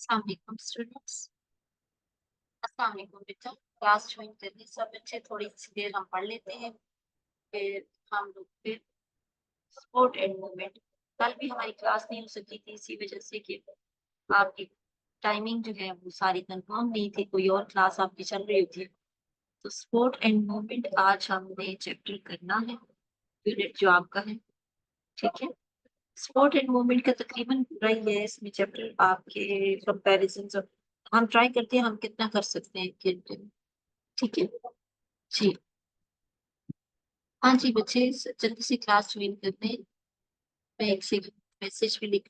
अस्सलाम वालेकुम स्टूडेंट्स। अस्सलाम वालेकुम बेटा। क्लास ज्वाइन करने सब बच्चे थोड़ी सी देर हम पढ़ लेते हैं, फिर हम लोग फिर स्पोर्ट एंड मूवमेंट। कल भी हमारी क्लास नहीं हो सकी थी इसी वजह से कि आपकी टाइमिंग जो है वो सारी कंफर्म नहीं थी, कोई और क्लास आपकी चल रही थी। तो स्पोर्ट एंड मूवमेंट आज हमने चैप्टर करना है, यूनिट जो आपका है। ठीक है, स्पोर्ट एंड मूवमेंट का तकरीबन पूरा ही है इसमें चैप्टर आपके कंपैरिजन। हम ट्राई करते हैं हम कितना कर सकते हैं एक घंटे में। ठीक है जी। हाँ जी बच्चे, जल्दी से क्लास ज्वाइन करते हैं। मैं एक से मैसेज भी लिख।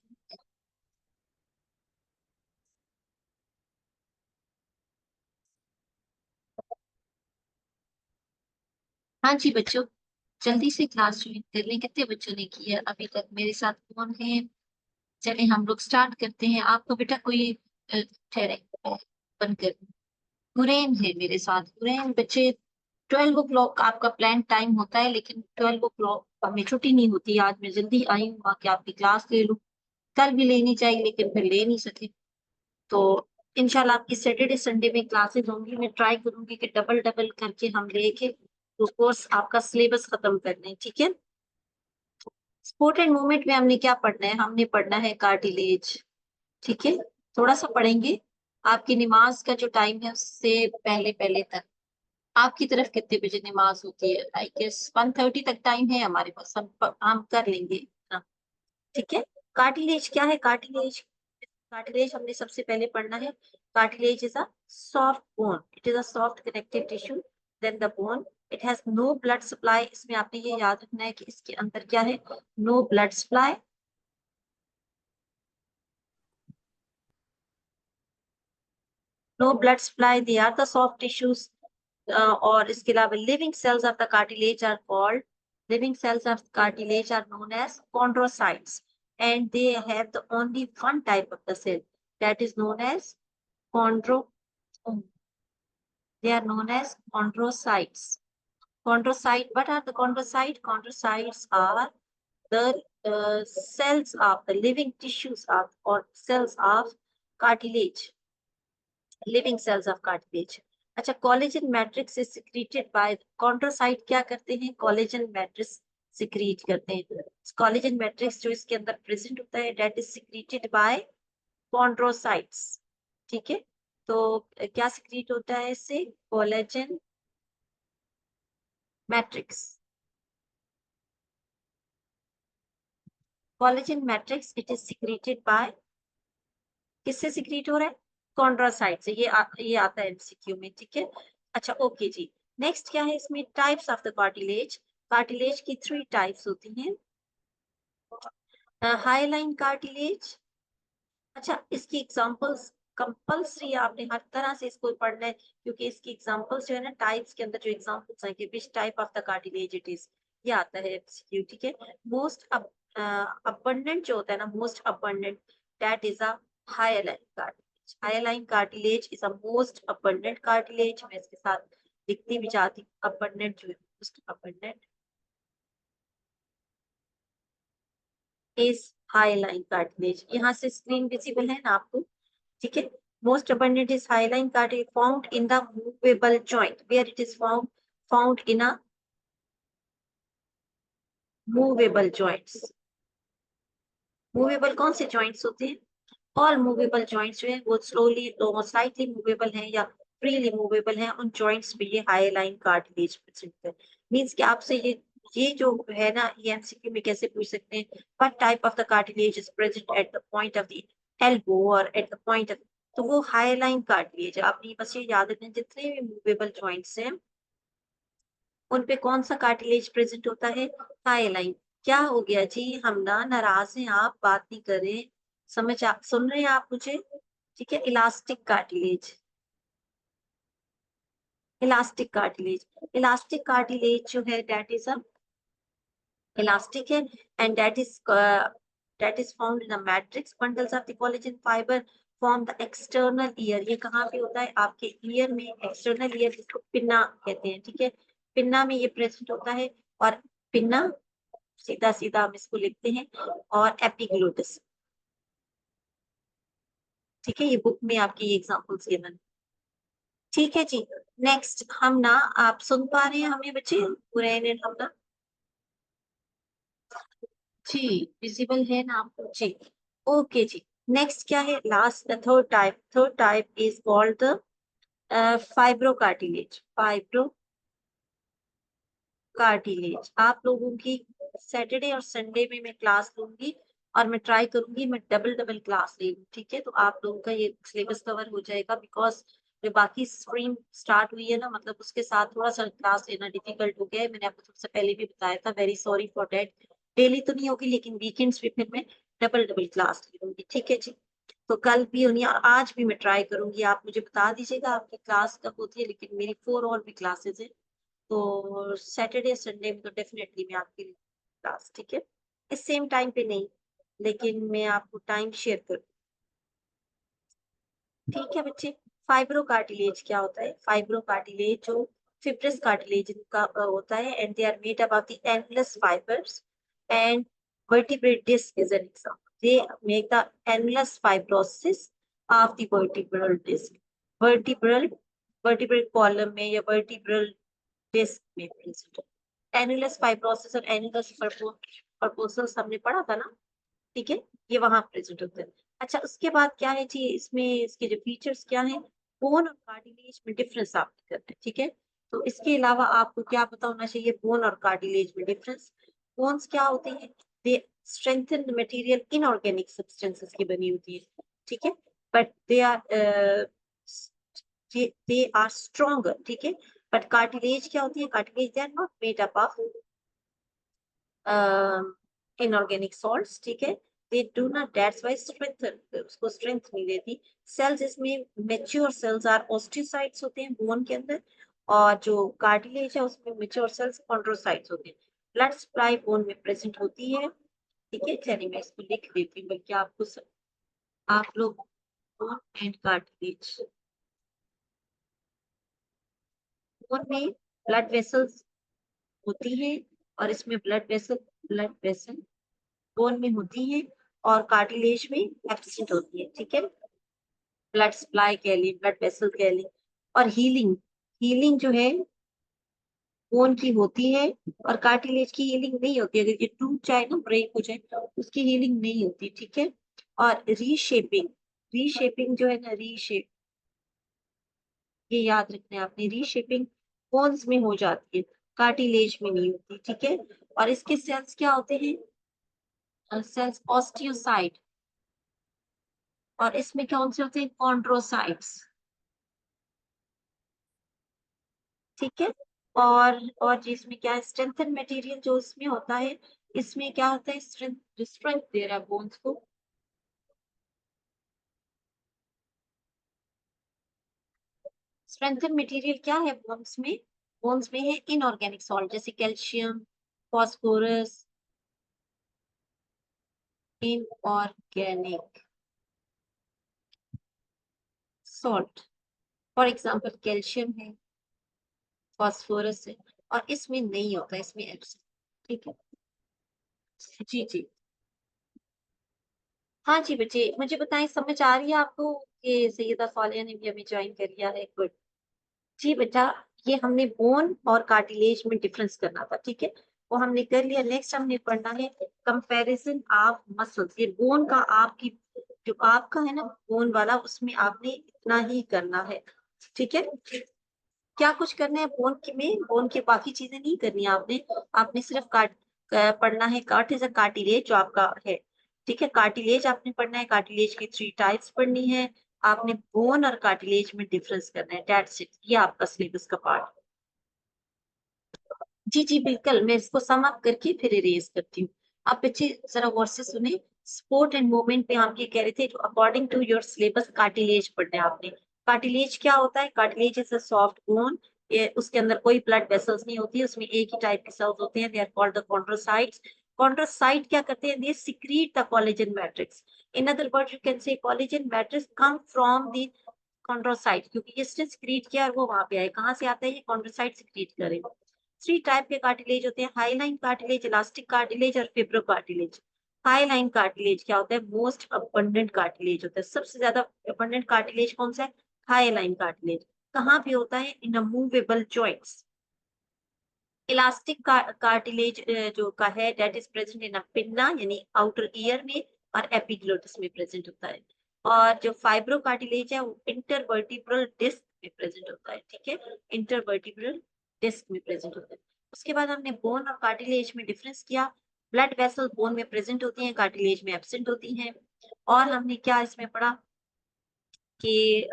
हाँ जी बच्चों, जल्दी से क्लास ज्वाइन कर लें। कितने बच्चों ने किया अभी तक मेरे साथ? कौन है? चले हम लोग स्टार्ट करते हैं। आपको बेटा कोई ठहरे बंद कर। हुरैन है मेरे साथ। हुरैन बच्चे, 12 o'clock आपका प्लान टाइम होता है, लेकिन 12 o'clock हमें छुट्टी नहीं होती। आज मैं जल्दी आई हूँ आके आपकी क्लास ले लूँ। कल भी लेनी चाहिए लेकिन फिर ले नहीं सके। तो इंशाल्लाह आपकी सैटरडे संडे में क्लासेस होंगी। मैं ट्राई करूंगी कि डबल डबल करके हम लेके तो कोर्स आपका सिलेबस खत्म कर दें। ठीक है, स्पोर्ट एंड मूवमेंट में हमने क्या पढ़ना है? हमने पढ़ना है कार्टिलेज। ठीक है, थोड़ा सा पढ़ेंगे। आपकी नमाज का जो टाइम है उससे पहले पहले तक आपकी तरफ कितने बजे नमाज होती है? आई गेस 1:30 तक टाइम है हमारे पास, हम कर लेंगे। हाँ, ठीक है। कार्टिलेज क्या है? कार्टिलेज, कार्टिलेज हमने सबसे पहले पढ़ना है। Cartilage is a soft bone, it is a soft connective tissue then the bone. It has no blood supply. इसमें आपने ये याद रखना है कि इसके अंदर क्या है? No blood supply. No blood supply, they are the soft tissues. और इसके अलावा living cells of the cartilage are called, living cells of cartilage are known as chondrocytes, and they have the only one type of the cell, that is known as chondro. They are known as chondrocytes. Chondrocyte. What are the chondrocytes? Chondrocytes are the cells of the living tissues of or cells of cartilage. Living cells of cartilage. अच्छा, collagen matrix is secreted by chondrocyte। क्या करते हैं? collagen matrix secrete करते हैं। collagen matrix जो इसके अंदर present होता है, that is secreted by chondrocytes। ठीक है, तो क्या secrete होता है इससे? collagen matrix। collagen matrix it is secreted by, किससे secrete हो रहा है? chondrocyte से। ये आता है एमसीक्यू में। ठीक है, अच्छा ओके जी। नेक्स्ट क्या है इसमें? Types of the cartilage. Cartilage की 3 टाइप्स होती हैं। Highline cartilage. अच्छा, इसकी एग्जांपल्स कंपल्सरी आपने हर तरह से इसको पढ़ना है, क्योंकि इसकी एग्जांपल्स जो है ना, टाइप्स के अंदर जो एग्जांपल्स हैं कि which type of the cartilage it is, ये आता है एमसीक्यू। ठीक है, मोस्ट अबंडेंट जो होता है ना, most abundant, that is a highline cartilage. Highline cartilage is a most abundant cartilage. मैं इसके साथ लिखती भी जाती हूँ, अबंडेंट जो है, most abundant is highline cartilage. यहाँ से स्क्रीन विजिबल है ना आपको? ठीक है, most abundant is hyaline cartilage found in the movable joint, where it is found in a movable joints। Movable कौन से जॉइंट्स होते हैं? ऑल मूवेबल जॉइंट्स जो है वो स्लोली स्लाइटली मूवेबल है या फ्रीली मूवेबल है, उन जॉइंट्स पे ये हाईलाइन कार्टिलेज प्रेजेंट है। मींस कि आपसे ये जो है ना, ये एमसीक्यू में कैसे पूछ सकते हैं? What type of the cartilage is present at the point of the elbow और एट द पॉइंट ऑफ, तो वो हाईलाइन कार्टिलेज है। आपने बस ये याद रखना है, जितने भी मूवेबल जॉइंट्स हैं उन पे कौन सा कार्टिलेज प्रेजेंट होता है? हाईलाइन। क्या हो गया जी? हम ना नाराज हैं, आप बात नहीं कर रहे। आप सुन रहे हैं आप मुझे? ठीक है, elastic cartilage. Elastic cartilage, elastic cartilage जो है दैट इज अ इलास्टिक है, and that is found in the matrix bundles of the collagen fibre form the external ear. ये कहाँ पे होता है? आपके ईयर में, एक्सटर्नल ईयर जिसको पिन्ना कहते हैं। ठीक है, पिन्ना में ये प्रेजेंट होता है। और पिन्ना सीधा सीधा हम इसको लिखते हैं। और एपिग्लोटिस, ठीक है, ये बुक में आपकी एग्जाम्पल्स गिवन। ठीक है जी। नेक्स्ट हम ना, आप सुन पा रहे हैं हमें बच्चे पूरा यूनिट हम ना? जी, विजिबल है ना आपको जी? ओके जी। नेक्स्ट क्या है, last third type is called the fibrocartilage. Fibrocartilage आप लोगों की सैटरडे और संडे में मैं क्लास लूंगी, और मैं ट्राई करूंगी मैं डबल डबल क्लास ले लूं, ठीक है? तो आप लोगों का ये सिलेबस कवर हो जाएगा, बिकॉज जो बाकी स्ट्रीम स्टार्ट हुई है ना, मतलब उसके साथ थोड़ा सा क्लास लेना डिफिकल्ट हो गया है। मैंने आपको सबसे पहले भी बताया था, very sorry for date. Daily तो नहीं होगी, लेकिन वीकेंड्स पे फिर मैं डबल डबल क्लास ले लूंगी, ठीक है जी? तो कल भी होनी है और आज भी मैं ट्राई करूंगी। आप मुझे बता दीजिएगा आपकी क्लास कब होती है, लेकिन मेरी 4 और भी क्लासेस है, तो सैटरडे संडे में तो डेफिनेटली मैं आपके लिए क्लास, ठीक है? इस सेम टाइम पे नहीं, लेकिन मैं आपको टाइम शेयर करूँ, ठीक है बच्चे? फाइब्रो कार्टिलेज क्या होता है? फाइब्रो कार्टिलेज जो फिब्रस कार्टिलेज का होता है, and they are made up of the annulus fibres, and vertebrate disc is an example. They make the annulus fibrosis of the vertebral disc. Vertebral vertebral column में या vertebral disc में present है। Annulus fibrosis और annulus purposus हमने पढ़ा था ना, ठीक है? ये वहां प्रेजेंट होता है। अच्छा, उसके बाद क्या है जी, इसमें इसके जो फीचर्स क्या है, बोन और कार्टिलेज में डिफरेंस आप करते हैं, ठीक है? तो इसके अलावा आपको क्या पता होना चाहिए बोन और कार्टिलेज में डिफरेंस? बोन्स क्या होते हैं? दे स्ट्रेंथन मटेरियल इनऑर्गेनिक सब्सटेंसेस की बनी होती है, ठीक है? बट दे आर स्ट्रॉन्गर, ठीक है? बट कार्टिलेज क्या होती है? Cartilage they are not made up of inorganic salts, ठीक है? They do not, that's why strength, उसको स्ट्रेंथ नहीं देती। सेल्स इसमें मैच्योर सेल्स आर ओस्टियोसाइट्स होते हैं बोन के अंदर, और जो कार्टिलेज है उसमें मैच्योर सेल्स कॉन्ड्रोसाइट्स होते हैं। ब्लड सप्लाई बोन में प्रेजेंट होती है, ठीक है? चलिए मैं इसको लिख देती हूँ, बल्कि आप लोग बोन एंड कार्टिलेज, बोन में ब्लड वेसल्स होती है, और इसमें ब्लड वेसल बोन में होती है, और कार्टिलेज में एब्सेंट होती है, ठीक है? ब्लड सप्लाई कह ली, ब्लड वेसल कह ली। और हीलिंग हीलिंग जो है बोन की होती है, और कार्टिलेज की हीलिंग नहीं होती। अगर ये टूट जाए ना, ब्रेक हो जाए, तो उसकी हीलिंग नहीं होती, ठीक है? और रीशेपिंग रीशेपिंग जो है ना, रीशेप, ये याद रखना है आपने, रीशेपिंग बोन्स में हो जाती है, कार्टिलेज में नहीं होती, ठीक है? और इसके सेल्स क्या होते हैं? सेल्स ऑस्टियोसाइट, और इसमें कौन से होते हैं? कॉन्ड्रोसाइट्स, ठीक है? और जिसमें क्या है, स्ट्रेंथन मटेरियल जो इसमें होता है, इसमें क्या होता है? स्ट्रेंथ, जो स्ट्रेंथ दे रहा है बोन्स को। स्ट्रेंथन मटेरियल क्या है बोन्स में? बोन्स में है इनऑर्गेनिक सॉल्ट, जैसे calcium, phosphorus, inorganic salt. For example calcium है, फॉस्फोरस है, और इसमें नहीं होता, इसमें एब्सेंट, ठीक है? जी जी। हाँ जी बच्चे, मुझे बताएं, समझ आ रही है आपको कि सैयदा सालिया ने भी हमें ज्वाइन कर लिया है? गुड। जी बेटा, ये हमने बोन और कार्टिलेज में डिफरेंस करना था, ठीक है? वो हमने कर लिया। नेक्स्ट हमने पढ़ना है कंपैरिजन ऑफ मसल्स। ये बोन का आपकी, जो आपका है ना बोन वाला, उसमें आपने इतना ही करना है, ठीक है? क्या कुछ करना है बोन के में? बोन की बाकी चीजें नहीं करनी है आपने। आपने सिर्फ पढ़ना है, कार्ट इज अ कार्टिलेज जो आपका है, ठीक है? कार्टिलेज आपने पढ़ना है, कार्टिलेज की 3 टाइप्स पढ़नी है आपने, बोन और कार्टिलेज में डिफरेंस करना है, दैट्स इट। ये आपका सिलेबस का पार्ट। जी जी बिल्कुल, मैं इसको सम अप करके फिर इरेज करती हूँ। आप बच्चे जरा गौर से सुने। स्पोर्ट एंड मूवमेंट में हम ये कह रहे थे, according to your syllabus cartilage पढ़ना है आपने। कार्टिलेज क्या होता है? Cartilage is a soft bone, ये उसके अंदर कोई ब्लड वेसल्स नहीं होती है, उसमें एक ही टाइप के सेल्स होते हैं, they are called the chondrocytes. Chondrocyte क्या करते हैं? They secrete the collagen matrix. In other words you can say collagen matrix come from the chondrocyte, क्योंकि इसने सिक्रीट किया और वो वहां पे आए, कहाँ से आता है? ये कॉन्ड्रोसाइट सिक्रीट करे। 3 टाइप के कार्टिलेज होते हैं, हाईलाइन कार्टिलेज, इलास्टिक कार्टिलेज और फिब्रो कार्टिलेज। हाईलाइन कार्टिलेज क्या होता है? मोस्ट अबंडेंट कार्टिलेज होता है, सबसे ज्यादा अबंडेंट कार्टिलेज कौन सा है? Hyaline cartilage. कहाँ पे होता है? In a movable joints. Elastic cartilage जो का है, that is present in a pinna यानी आउटर ईयर में, और एपिग्लोटिस में प्रेजेंट होता है। और जो फाइब्रो कार्टिलेज है वो इंटरवर्टिब्रल डिस्क में प्रेजेंट होता है, ठीक है, इंटरवर्टिब्रल डिस्क में प्रेजेंट होता है। उसके बाद हमने बोन और कार्टिलेज में डिफरेंस किया। ब्लड वेसल बोन में प्रेजेंट होती हैं, कार्टिलेज में एब्सेंट होती हैं। और हमने क्या इसमें पढ़ा कि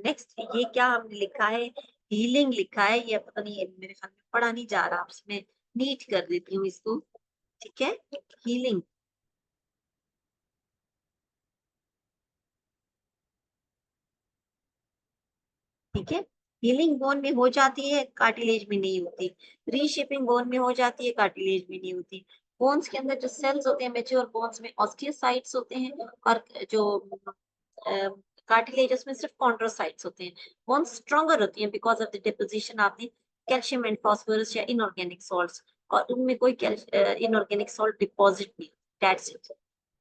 नेक्स्ट ये क्या हमने लिखा है? हीलिंग लिखा है, ये पता नहीं, ये मेरे ख्याल में पढ़ा नहीं जा रहा, आपसे मैं नीट कर देती हूँ इसको, ठीक है। हीलिंग, ठीक है, हीलिंग बोन में हो जाती है, कार्टिलेज में नहीं होती। रीशेपिंग बोन में हो जाती है, कार्टिलेज में नहीं होती। बोन्स के अंदर जो सेल्स होते हैं, मेच्योर बोन्स में ऑस्टियोसाइट्स होते हैं, और जो कार्टिलेजस में सिर्फ कॉन्ड्रोसाइट्स होते हैं। बोन्स स्ट्रॉन्गर होती हैं because of the deposition of the calcium and phosphorus या इनऑर्गेनिक सॉल्ट्स, और उनमें कोई इनऑर्गेनिक सॉल्ट डिपॉजिट नहीं। That's it.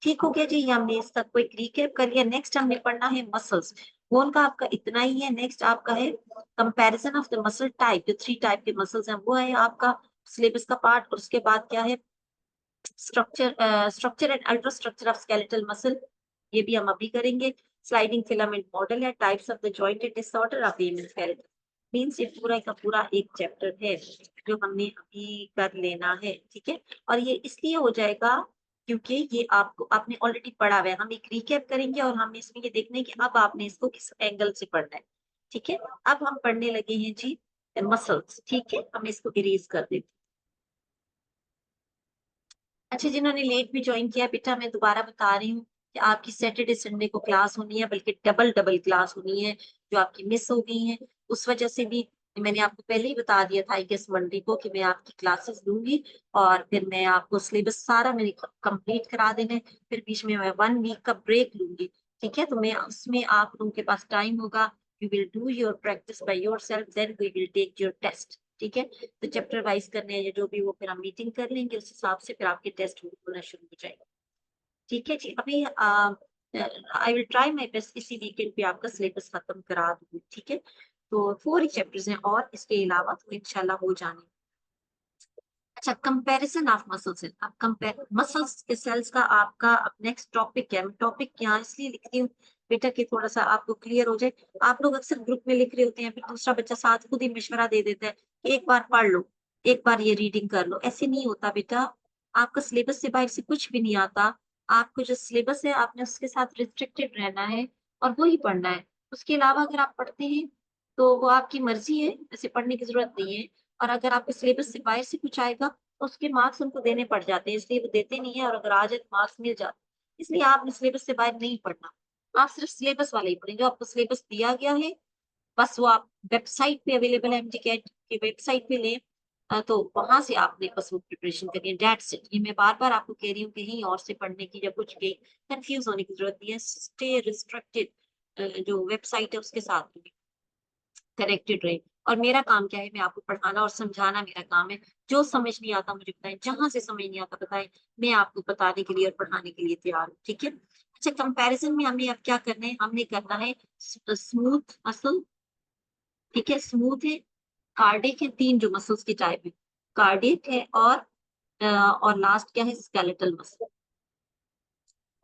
ठीक हो गया जी, ये हमने इसका कोई रिकैप कर लिया। नेक्स्ट हमने पढ़ना है मसल्स। बोन का आपका इतना ही है। नेक्स्ट आपका है comparison of the muscle type, जो 3 टाइप के मसल्स हैं वो है आपका सिलेबस का पार्ट। और उसके बाद क्या है? Structure and ultra structure of skeletal muscle, ये भी हम अभी करेंगे। स्लाइडिंग फिलामेंट मॉडल है, types of the jointed disorder of the skeletal. Means ये पूरा का पूरा एक चैप्टर है जो हमने अभी कर लेना है, ठीक है। और ये इसलिए हो जाएगा क्योंकि ये आपको आपने ऑलरेडी पढ़ा हुआ है। हम एक रिकैप करेंगे और हमने इसमें ये देखना है कि अब आपने इसको किस एंगल से पढ़ना है, ठीक है। अब हम पढ़ने लगे हैं जी मसल्स, ठीक है। हम इसको इरेज कर देते हैं। अच्छा, जिन्होंने लेट भी ज्वाइन किया, बेटा मैं दोबारा बता रही हूँ कि आपकी सैटरडे संडे को क्लास होनी है, बल्कि डबल डबल क्लास होनी है, जो आपकी मिस हो गई है उस वजह से भी। मैंने आपको पहले ही बता दिया था आई गेस मंडे को कि मैं आपकी क्लासेस लूंगी, और फिर मैं आपको सिलेबस सारा मैंने कंप्लीट करा देना है। फिर बीच में मैं 1 वीक का ब्रेक लूंगी, ठीक है। तो मैं उसमें आप लोगों के पास टाइम होगा, you will do your practice by yourself, then we will take your test, ठीक है। तो चैप्टर वाइज करने हैं जो भी, वो फिर हम मीटिंग कर लेंगे, उस हिसाब से फिर आपके टेस्ट होना शुरू हो जाएगा, ठीक है जी। अभी I will try my best इसी वीकेंड पे आपका सिलेबस खत्म करा दूंगी, ठीक है। तो 4 ही चैप्टर्स हैं और इसके अलावा तो इंशाल्लाह हो जाने। अच्छा, कंपैरिजन ऑफ मसल्स है। अब कंपेयर मसल्स के सेल्स का आपका अब नेक्स्ट टॉपिक है। मैं टॉपिक यहाँ इसलिए लिख रही हूँ बेटा कि थोड़ा सा आपको क्लियर हो जाए। आप लोग अक्सर ग्रुप में लिख रहे होते हैं, फिर दूसरा बच्चा साथ खुद ही मशवरा दे देता है कि एक बार पढ़ लो, एक बार ये रीडिंग कर लो। ऐसे नहीं होता बेटा, आपका सिलेबस से बाहर से कुछ भी नहीं आता। आपको जो सिलेबस है आपने उसके साथ रिस्ट्रिक्टेड रहना है और वो ही पढ़ना है। उसके अलावा अगर आप पढ़ते हैं तो वो आपकी मर्जी है, ऐसे पढ़ने की जरूरत नहीं है। और अगर आपके सिलेबस से बाहर से कुछ आएगा तो उसके मार्क्स उनको देने पड़ जाते हैं, इसलिए वो देते नहीं है, और अगर आ जाए तो मार्क्स मिल जाते हैं। इसलिए आपने सिलेबस से बाहर नहीं पढ़ना, आप सिर्फ सिलेबस वाले ही पढ़ेंगे। जो आपको सिलेबस दिया गया है बस वो आप वेबसाइट पे अवेलेबल है, एमटीकैट की वेबसाइट पे लें। तो वहां से आपने बस वो प्रिपरेशन करनी है, दैट्स इट। ये मैं बार बार आपको कह रही हूँ कहीं और से पढ़ने की या कुछ की कंफ्यूज होने की जरूरत नहीं है। स्टे रिस्ट्रिक्टेड जो वेबसाइट है उसके साथ कनेक्टेड रहे। और मेरा काम क्या है? मैं आपको पढ़ाना और समझाना मेरा काम है। जो समझ नहीं आता मुझे बताएं, जहां से समझ नहीं आता बताएं, मैं आपको बताने के लिए और पढ़ाने के लिए तैयार हूँ, ठीक है। अच्छा, कंपैरिजन में हमें अब क्या करना है? हमने करना है स्मूथ मसल, ठीक है। स्मूथ है, कार्डिक है, 3 जो मसल्स की टाइप है, कार्डिक है, और लास्ट क्या है? Skeletal muscle.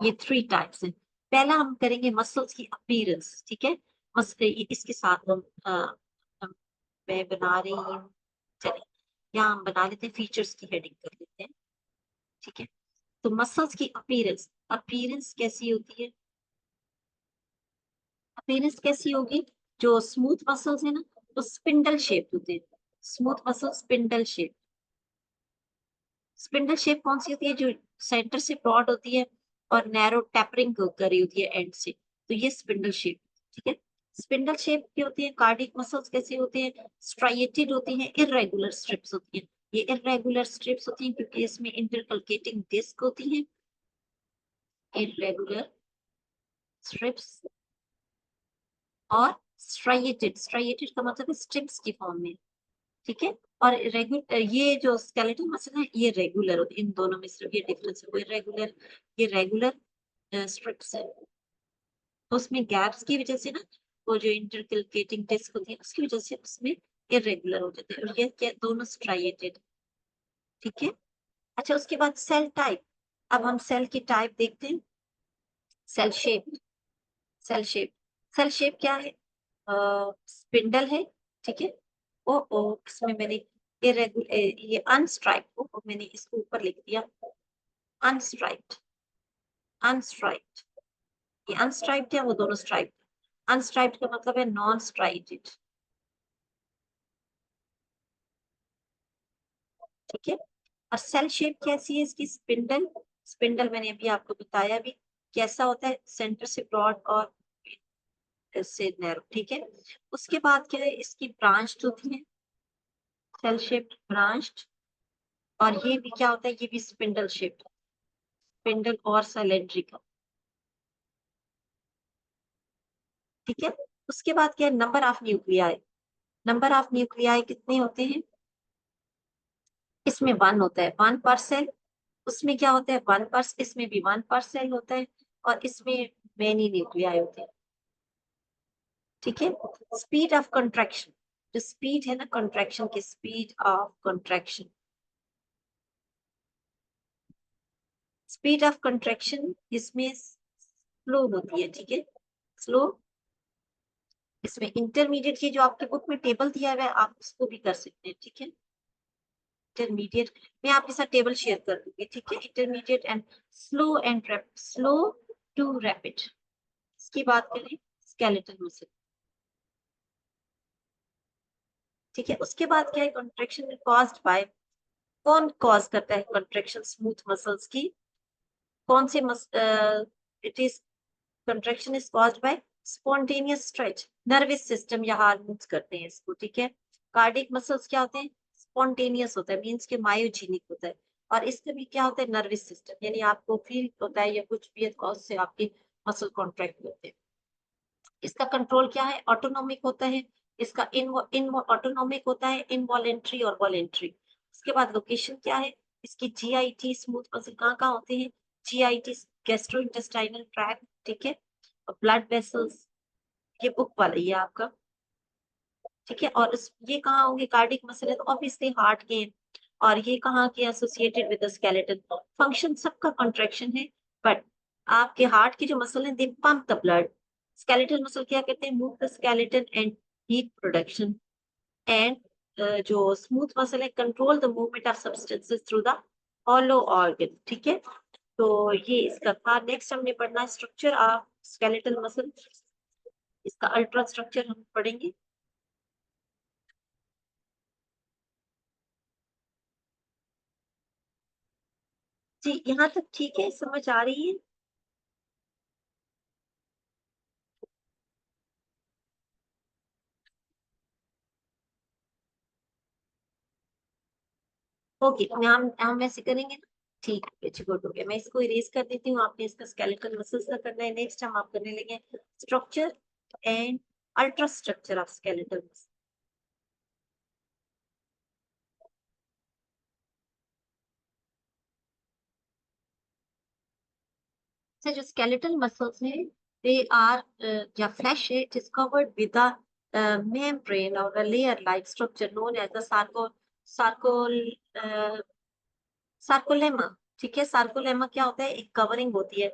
ये 3 टाइप्स हैं। पहला हम करेंगे मसल्स की अपीयरेंस, ठीक है। इसके साथ हम मैं बना रही हूँ, चलिए यहाँ हम बना लेते हैं, फीचर्स की हेडिंग कर लेते हैं, ठीक है। तो मसल्स की अपीयरेंस, अपीयरेंस कैसी होती है? अपीयरेंस कैसी होगी? जो स्मूथ मसल्स है ना, तो स्पिंडल शेप होते हैं। Smooth muscle spindle shape. Spindle shape कौन सी होती है? जो सेंटर से ब्रॉड होती है और नैरो टेपरिंग करी होती है एंड से, तो ये स्पिंडल शेप, ठीक है। स्पिंडल शेप की होती है। कार्डिक मसल्स कैसे होते हैं? स्ट्राइएटेड होती हैं, इररेगुलर स्ट्रिप्स होती हैं। ये इररेगुलर स्ट्रिप्स होती हैं क्योंकि इसमें इंटरकलकेटिंग डिस्क होती है। इररेगुलर स्ट्रिप्स और स्ट्राइएटेड, स्ट्राइएटेड का मतलब है स्ट्रिप्स की फॉर्म में, ठीक है। और रेगुलर, ये जो स्केलेटल मसल है ये रेगुलर होते हैं, इन दोनों में सिर्फ ये डिफरेंस है, ये रेगुलर स्ट्रिप्स है। तो उसमें गैप्स की वजह से ना, वो जो इंटरकैलकेटिंग डिस्क होती है उसकी वजह से उसमें इरेगुलर हो जाते हैं, और ये क्या दोनों स्ट्राइएटेड। ठीक है। अच्छा, उसके बाद सेल टाइप। अब हम सेल की टाइप देखते हैं। Cell shape. Cell shape. Cell shape क्या है? स्पिंडल है। ठीक है। ओ इसमें मैंने ये अनस्ट्राइप्ड को मैंने इसको ऊपर लिख दिया, अनस्ट्राइप्ड। अनस्ट्राइप्ड, ये अनस्ट्राइप्ड है, वो दोनों स्ट्राइप्ड। अनस्ट्राइप्ड का मतलब है नॉन स्ट्राइप्ड। ठीक है। और सेल शेप कैसी है इसकी? स्पिंडल। स्पिंडल मैंने अभी आपको बताया भी कैसा होता है, सेंटर से ब्रॉड और से नैरो। ठीक है। उसके बाद क्या है, इसकी ब्रांच होती है, सेल शेप ब्रांच। और ये भी क्या होता है, ये भी स्पिंडल शेप, स्पिंडल और सिलेंड्रिकल। ठीक है। उसके बाद क्या है, number of nuclei. Number of nuclei कितने होते हैं? इसमें 1 होता है, 1 पर सेल। उसमें क्या होता है, 1 पर, इसमें भी 1 पर सेल होता है, और इसमें मेनी न्यूक्लियाई होते हैं। ठीक है। स्पीड ऑफ कंट्रैक्शन, जो स्पीड है ना कंट्रैक्शन की, speed of contraction, speed of contraction इसमें स्लो होती है। ठीक है, स्लो। इसमें इंटरमीडिएट की जो आपके बुक में टेबल दिया हुआ है, आप उसको भी कर सकते हैं। ठीक है। इंटरमीडिएट, मैं आपके साथ टेबल शेयर कर दूंगी। ठीक है। Intermediate and slow and rapid, slow to rapid. इसकी बात करें, स्केलेटल मसल। ठीक है। उसके बाद क्या है, कंट्रैक्शन कॉज्ड बाय, कौन कॉज करता है कंट्रैक्शन स्मूथ मसल्स की? कौन से it is, contraction is caused by spontaneous stretch. Nervous system या हार्मोन्स करते हैं इसको। ठीक है। कार्डियक मसल्स क्या होते हैं, स्पॉन्टेनियस होता है, मींस के मायोजेनिक होता है। और इसका भी क्या होता है, नर्वस सिस्टम, यानी आपको फील होता है या कुछ भी कॉज से आपके मसल कॉन्ट्रैक्ट होते हैं। इसका कंट्रोल क्या है, ऑटोनोमिक होता है। इसका इन ऑटोनोमिक होता है, इनवॉलेंट्री और वॉलेंट्री। उसके बाद लोकेशन क्या है इसकी, जीआईटी स्मूथ मसल कहाँ कहाँ होते हैं, जीआईटी गैस्ट्रो इंटेस्टाइनल ट्रैक्ट। ठीक है। और ब्लड वेसल्स, ये बुक वाला ही है आपका। ठीक है। और ये कहाँ होंगे, कार्डिक मसल है तो ऑब्वियसली हार्ट के हैं। और ये कहाँ के associated with the skeleton, function सबका कॉन्ट्रैक्शन है। बट आपके हार्ट की जो मसल है, they pump the blood. Skeletal muscle क्या करते हैं, move the skeleton and heat production. And जो स्मूथ मसल है, control the movement of substances through the hollow organ. ठीक है। तो ये इसका था। नेक्स्ट हमने पढ़ना है स्ट्रक्चर ऑफ स्केलेटल मसल। इसका अल्ट्रा स्ट्रक्चर हम पढ़ेंगे। जी, यहाँ तक ठीक है, समझ आ रही है? ओके, हम ऐसे करेंगे ना। ठीक है, अच्छी गुड हो गया। मैं इसको इरेज कर देती हूँ, आपने इसका स्केलेटल मसल्स का करना है। नेक्स्ट हम आप करने लगे structure and ultra structure of skeletal muscle. से जो स्केलेटल मसल्स हैं, दे आर, या फ्लैश है, it is covered with a membrane or a layer like structure known as the sarcol sarcolemma. ठीक है। सार्कोलेमा क्या होता है, एक कवरिंग होती है।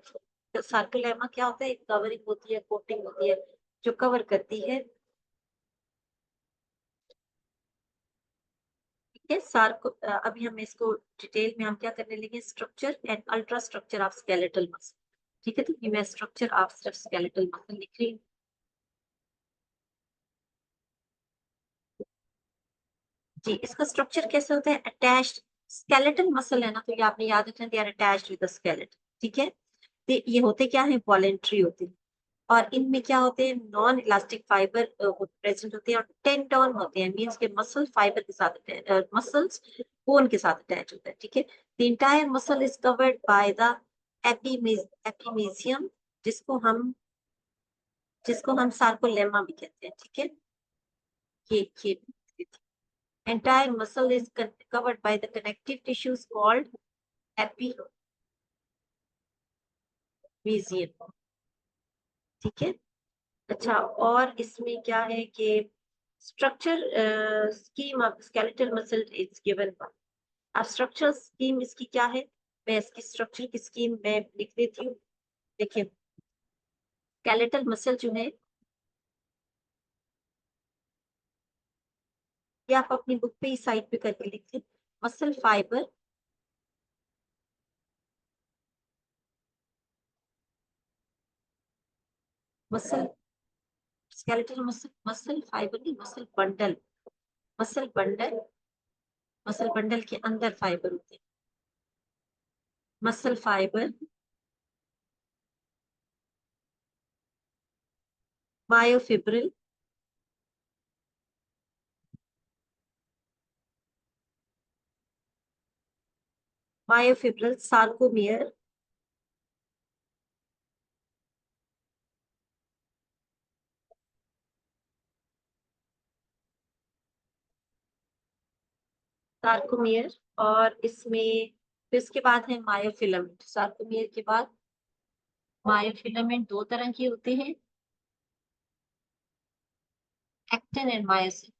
तो सार्कोलेमा क्या होता है, एक कवरिंग होती है, कोटिंग होती है, जो कवर करती है। ठीक है। अभी हम इसको डिटेल में हम क्या करने लगे, structure and ultra structure of skeletal muscle. ठीक है। तो ये मैं स्ट्रक्चर ऑफ सिर्फ स्केलेटल मसल लिख रही हूँ। जी, इसका स्ट्रक्चर कैसे होता है, अटैच्ड। स्केलेटल मसल है ना, तो ये आपने याद रखना, they are attached with the skeleton. ठीक है। ये होते क्या है, वॉलेंट्री होते हैं। और इनमें क्या होते हैं, नॉन इलास्टिक फाइबर प्रेजेंट होते हैं, और टेंडन होते हैं, मींस के मसल फाइबर के साथ, मसल्स बोन के साथ अटैच होता है। ठीक है। The entire muscle is covered by the epimysium, जिसको हम जिसको हम सार्कोलेमा भी कहते हैं। ठीक है। ये entire muscle is covered by the connective tissues called epimysium. ठीक है। अच्छा, और इसमें क्या है कि structure scheme of skeletal muscle is given. अब स्ट्रक्चर स्कीम इसकी क्या है, मैं इसकी स्ट्रक्चर की स्कीम में लिख देती हूँ। देखिए, स्केलेटल मसल जो है, ये आप अपनी बुक पे ही साइड पे करके लिखिए। Muscle fibre, muscle skeletal muscle, muscle fibre नहीं, muscle bundle, muscle bundle, muscle bundle के अंदर फाइबर होते हैं। Muscle fibre, myofibril, myofibril, sarcomere, sarcomere, और इसमें फिर इसके बाद है मायोफिलामेंट। सार्कोमियर के बाद मायोफिलामेंट दो तरह के होते हैं, एक्टिन एंड मायोसिन।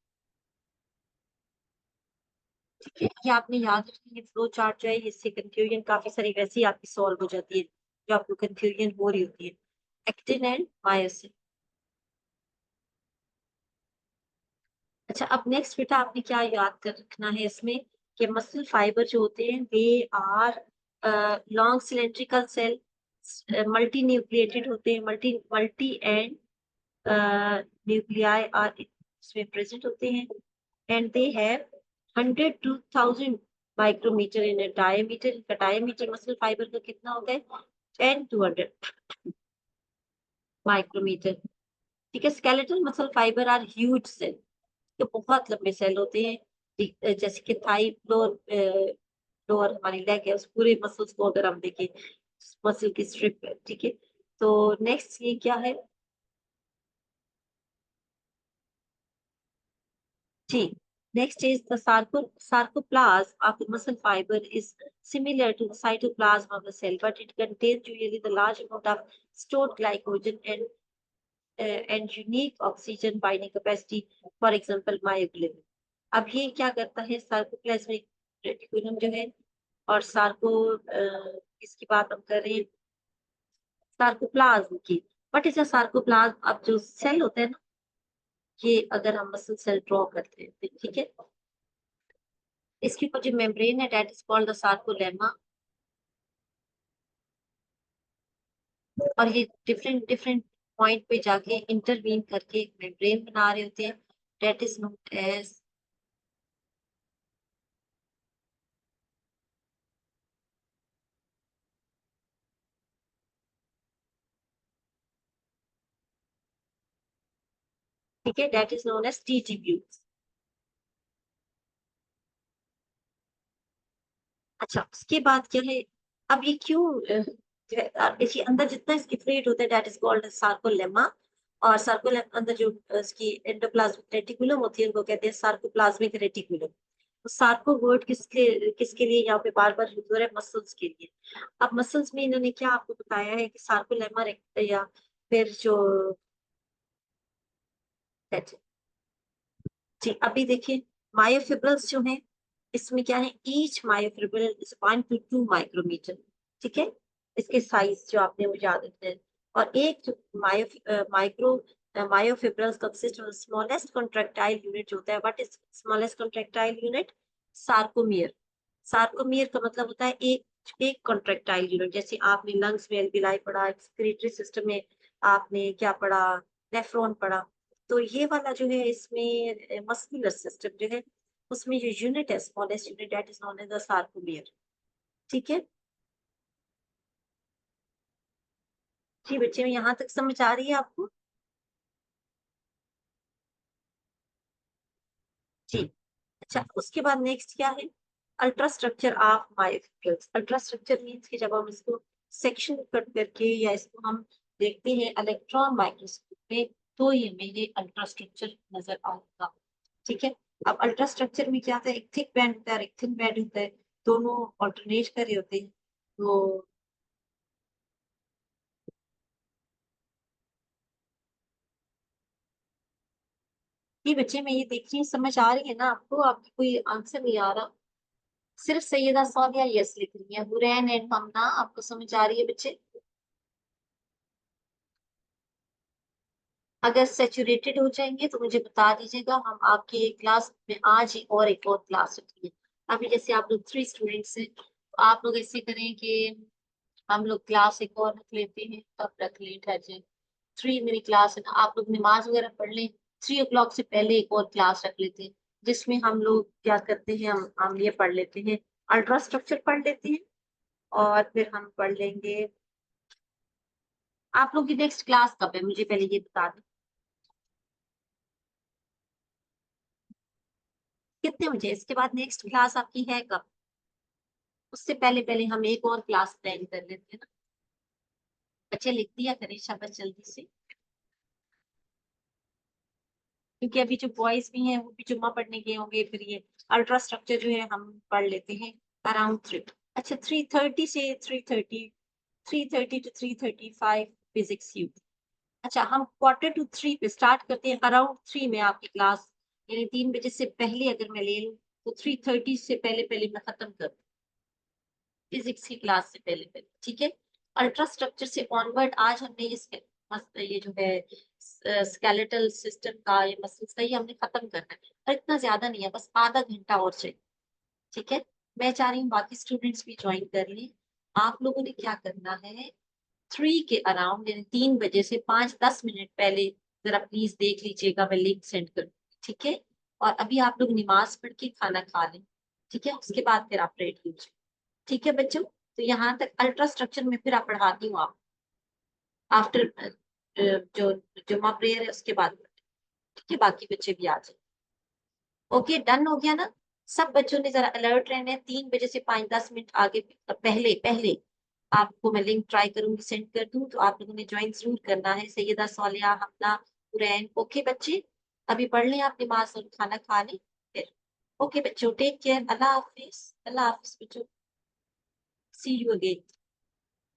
ठीक है, ये आपने याद रखनी है। फ्लो चार्ट जो है, इससे कंफ्यूजन काफी सारी वैसे ही आपकी सॉल्व हो जाती है, जो आपको कंफ्यूजन हो रही होती है। Actin and myosin. अच्छा, अब नेक्स्ट बेटा आपने क्या याद कर रखना है इसमें, कि मसल फाइबर जो होते हैं, they are long cylindrical cell, multi nucleated होते हैं, multi multi and nuclei are इसमें प्रेजेंट होते हैं, and they have 100 to 1000 micrometre in diameter. इनका डायमीटर मसल फाइबर का कितना होता है, 10 to 100 माइक्रोमीटर। ठीक है। Skeletal muscle fibre are huge cell, ये बहुत लंबे सेल होते हैं। जैसे कि थाई फ्लोर, फ्लोर हमारी लेग है, उस पूरे मसल्स को अगर हम देखें, मसल की स्ट्रिप है। ठीक है। तो नेक्स्ट ये क्या है जी, next is the sarcoplasm of the muscle fiber is similar to the cytoplasm of the cell, but it contains usually the large amount of stored glycogen and unique oxygen binding capacity, for example myoglobin. अब ये क्या करता है, sarcoplasmic reticulum जो है, और इसकी बात हम कर रहे हैं सार्कोप्लाज्म की। What is a sarcoplasm? अब जो सेल होते हैं ना, ये अगर हम मसल सेल ड्रॉ करते हैं, तो ठीक है, इसके ऊपर जो मेम्ब्रेन है, that is called the sarcolemma, और ये डिफरेंट डिफरेंट पॉइंट पे जाके इंटरवीन करके एक मेम्ब्रेन बना रहे होते हैं, दैट इज नोन एज, ठीक है, that is known as T tubules. अच्छा, उसके बाद क्या है, अब ये क्यों इसके अंदर जितना इसकी फ्लूइड होता है, दैट इज कॉल्ड सार्कोलेमा, और सार्कोलेमा अंदर जो इसकी एंडोप्लाज्मिक रेटिकुलम होती है, उनको कहते हैं सार्कोप्लाज्मिक रेटिकुलम। तो सार्को वर्ड किसके किसके लिए यहाँ पे बार बार यूज हो रहा है, मसल्स के लिए। अब मसल्स में इन्होंने क्या आपको बताया है कि सार्कोलेमा या फिर जो जी, अभी देखिए, मायोफिब्रल्स जो है, इसमें क्या है, ईच मायोफिब्रल इज 1 to 2 माइक्रोमीटर। ठीक है, इसके साइज जो आपने मुझे याद रखना है। और एक जो micro myofibrils consist of smallest contractile unit जो होता है, what is smallest contractile unit? Sarcomere. Sarcomere का मतलब होता है एक एक कॉन्ट्रैक्टाइल यूनिट। जैसे आपने लंग्स में एल्विलाई पढ़ा, एक्सक्रीटरी सिस्टम में आपने क्या पढ़ा, नेफ्रॉन पढ़ा। तो ये वाला जो है, इसमें मस्कुलर सिस्टम जो है, उसमें जो यूनिट है, smallest unit, that is known as the sarcomere. ठीक है जी बच्चे, यहाँ तक समझ आ रही है आपको? जी। अच्छा, उसके बाद नेक्स्ट क्या है, ultra structure of myofibrils. Ultra structure means कि जब हम इसको सेक्शन कट करके या इसको हम देखते हैं इलेक्ट्रॉन माइक्रोस्कोप में, तो ये मेरे अल्ट्रा स्ट्रक्चर नजर आएगा। ठीक है। अब अल्ट्रा स्ट्रक्चर में क्या होता है, एक थिक बैंड होता है और एक थिन बैंड होता है, दोनों ऑल्टरनेट कर रहे होते हैं। तो ये बच्चे, मैं ये देख रही हूँ, समझ आ रही है ना आपको? आपकी कोई आंसर नहीं आ रहा? सिर्फ सैयदा सादिया यस लिख रही है, हुरैन एंड ममना आपको समझ आ रही है बच्चे? अगर सैचुरेटेड हो जाएंगे तो मुझे बता दीजिएगा, हम आपकी क्लास में आज ही और एक और क्लास रखेंगे। अभी जैसे आप लोग 3 स्टूडेंट्स हैं, तो आप लोग ऐसे करें कि हम लोग क्लास एक और रख लेते हैं, तब रख लें, ठहर जाए। 3 मेरी क्लास है ना, आप लोग नमाज वगैरह पढ़ लें, 3 o'clock से पहले एक और क्लास रख लेते हैं, जिसमें हम लोग क्या करते हैं, हम ये पढ़ लेते हैं, अल्ट्रा स्ट्रक्चर पढ़ लेते हैं, और फिर हम पढ़ लेंगे। आप लोग की नेक्स्ट क्लास कब है, मुझे पहले ये बता दें, कितने बजे? इसके बाद नेक्स्ट क्लास आपकी है कब? उससे पहले पहले हम एक और क्लास प्लान कर लेते हैं ना। बच्चे लिख दिया करें शाबाश जल्दी से, क्योंकि अभी जो बॉयज भी हैं वो भी जुम्मा पढ़ने गए होंगे, फिर ये अल्ट्रा स्ट्रक्चर जो है हम पढ़ लेते हैं अराउंड 3। अच्छा, 3:30 से 3:30, 3:30 to 3:35 फिजिक्स यू। अच्छा, हम 2:45 पे स्टार्ट करते हैं, अराउंड 3 में आपकी क्लास, यानी 3 बजे से पहले अगर मैं ले लूँ तो 3:30 से पहले पहले मैं खत्म कर दूं फिजिक्स की क्लास से पहले पहले, ठीक है? अल्ट्रा स्ट्रक्चर से ऑनवर्ड आज हमने ये जो है स्केलेटल सिस्टम का, ये मसल्स का, ये हमने खत्म करना है, और इतना ज्यादा नहीं है, बस आधा घंटा और चाहिए, ठीक है? मैं चाह रही हूँ बाकी स्टूडेंट्स भी ज्वाइन कर लें। आप लोगों ने क्या करना है, 3 के अराउंड, यानी 3 बजे से 5-10 मिनट पहले जरा प्लीज देख लीजिएगा, मैं लिंक सेंड कर, ठीक है? और अभी आप लोग नमाज पढ़ के खाना खा लें, ठीक है? उसके बाद फिर आप रेडी हो जाए, ठीक है बच्चों? तो यहाँ तक अल्ट्रा स्ट्रक्चर में फिर आप पढ़ाती हूँ आप आफ्टर जो जुम्मा प्रेयर है उसके बाद, ठीक है? बाकी बच्चे भी आ जाए। ओके, डन हो गया ना? सब बच्चों ने जरा अलर्ट रहना है, 3 बजे से 5-10 मिनट आगे पहले पहले आपको मैं लिंक ट्राई करूंगी सेंड कर दूं, तो आप लोगों ने ज्वाइन जरूर करना है। सैयदा सालिया, हमना, हुरैन, ओके बच्चे? अभी पढ़ लें आप नमाज और खाना खा लें फिर। ओके बच्चों, टेक केयर, अल्लाह हाफिज, अल्लाह हाफिज बच्चों, सी यू अगेन।